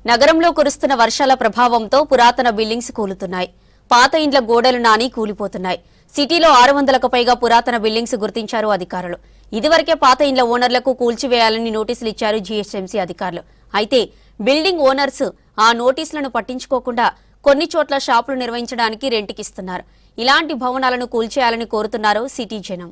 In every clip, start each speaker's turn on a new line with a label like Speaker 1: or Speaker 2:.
Speaker 1: నగరంలో కురుస్తున్న వర్షాల ప్రభావంతో పురాతన బిల్డింగ్స్ కూలుతున్నాయి. పాత ఇండ్ల గోడలు నాని కూలిపోతున్నాయి. సిటీలో 600లకు పైగా పురాతన బిల్డింగ్స్ గుర్తించారు అధికారులు. ఇదివరకే పాత ఇండ్ల ఓనర్లకు కూల్చివేయాలని నోటీసులు ఇచ్చారు జీహెచ్ఎంసీ అధికారులు. అయితే బిల్డింగ్ ఓనర్స్ ఆ నోటీసులను పట్టించుకోకుండా కొన్ని చోట్ల షాపులు నిర్వహించడానికి రెంట్కిస్తున్నారు. ఇలాంటి భవనాలను కూల్చేయాలని కోరుతున్నారు సిటీ జనం.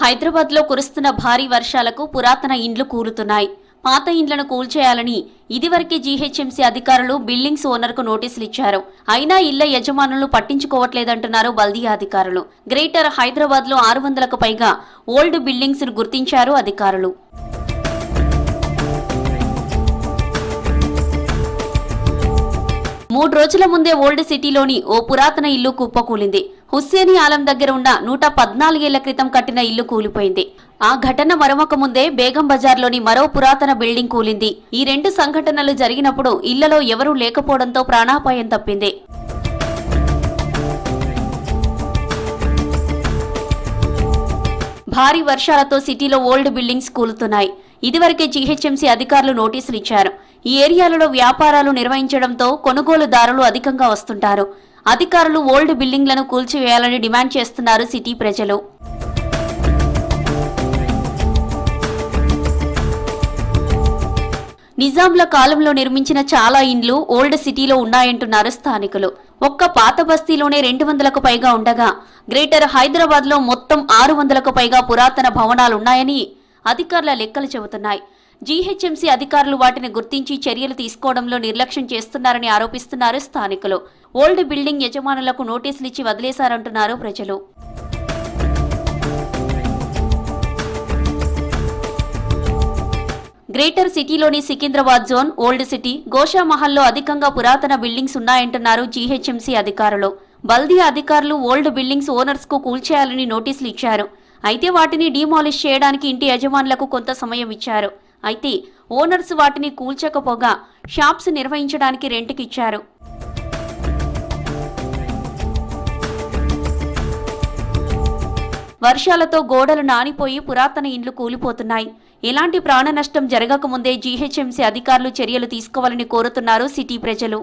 Speaker 1: హైదరాబాద్ లో కురుస్తున్న భారీ వర్షాలకు పురాతన ఇండ్లు కూలుతున్నాయి. పాత ఇండ్లను కూల్చేయాలని ఇదివరకే జీహెచ్ఎంసీ అధికారులు బిల్డింగ్స్ ఓనర్కు నోటీసులు ఇచ్చారు. అయినా ఇళ్ల యజమానులు పట్టించుకోవట్లేదంటున్నారు బల్దియా అధికారులు. గ్రేటర్ హైదరాబాద్ లో 600లకు పైగా ఓల్డ్ బిల్డింగ్స్ ను గుర్తించారు అధికారులు. మూడు రోజుల ముందే ఓల్డ్ సిటీలోని ఓ పురాతన ఇల్లు కుప్పకూలింది. హుస్సేని ఆలం దగ్గర ఉన్న 114 ఏళ్ల క్రితం కట్టిన ఇల్లు కూలిపోయింది. ఆ ఘటన మరొక ముందే బేగం బజార్లోని మరో పురాతన బిల్డింగ్ కూలింది. ఈ రెండు సంఘటనలు జరిగినప్పుడు ఇళ్లలో ఎవరూ లేకపోవడంతో ప్రాణాపాయం తప్పింది. భారీ వర్షాలతో సిటీలో ఓల్డ్ బిల్డింగ్స్ కూలుతున్నాయి. ఇదివరకే జీహెచ్ఎంసీ అధికారులు నోటీసులు ఇచ్చారు. ఈ ఏరియాలలో వ్యాపారాలు నిర్వహించడంతో కొనుగోలుదారులు అధికంగా వస్తుంటారు. అధికారులు ఓల్డ్ బిల్డింగ్లను కూల్చివేయాలని డిమాండ్ చేస్తున్నారు సిటీ ప్రజలు. నిజాంల కాలంలో నిర్మించిన చాలా ఇండ్లు ఓల్డ్ సిటీలో ఉన్నాయంటున్నారు స్థానికులు. ఒక్క పాత బస్తీలోనే 200లకు పైగా ఉండగా గ్రేటర్ హైదరాబాద్ లో మొత్తం 600లకు పైగా పురాతన భవనాలున్నాయని అధికారుల లెక్కలు చెబుతున్నాయి. జీహెచ్ఎంసీ అధికారులు వాటిని గుర్తించి చర్యలు తీసుకోవడంలో నిర్లక్ష్యం చేస్తున్నారని ఆరోపిస్తున్నారు స్థానికులు. ఓల్డ్ బిల్డింగ్ యజమానులకు నోటీసులిచ్చి వదిలేశారంటున్నారు ప్రజలు. గ్రేటర్ సిటీలోని సికింద్రాబాద్ జోన్, ఓల్డ్ సిటీ, గోషామహల్లో అధికంగా పురాతన బిల్డింగ్స్ ఉన్నాయంటున్నారు జీహెచ్ఎంసీ అధికారులు. బల్దియా అధికారులు ఓల్డ్ బిల్డింగ్స్ ఓనర్స్ కు కూల్చేయాలని నోటీసులు ఇచ్చారు. అయితే వాటిని డీమాలిష్ చేయడానికి ఇంటి యజమానులకు కొంత సమయం ఇచ్చారు. అయితే ఓనర్స్ వాటిని కూల్చకపోగా షాప్స్ నిర్వహించడానికి రెంట్కి ఇచ్చారు. వర్షాలతో గోడలు నానిపోయి పురాతన ఇండ్లు కూలిపోతున్నాయి. ఎలాంటి ప్రాణ నష్టం జరగకముందే జీహెచ్ఎంసీ అధికారులు చర్యలు తీసుకోవాలని కోరుతున్నారు సిటీ ప్రజలు.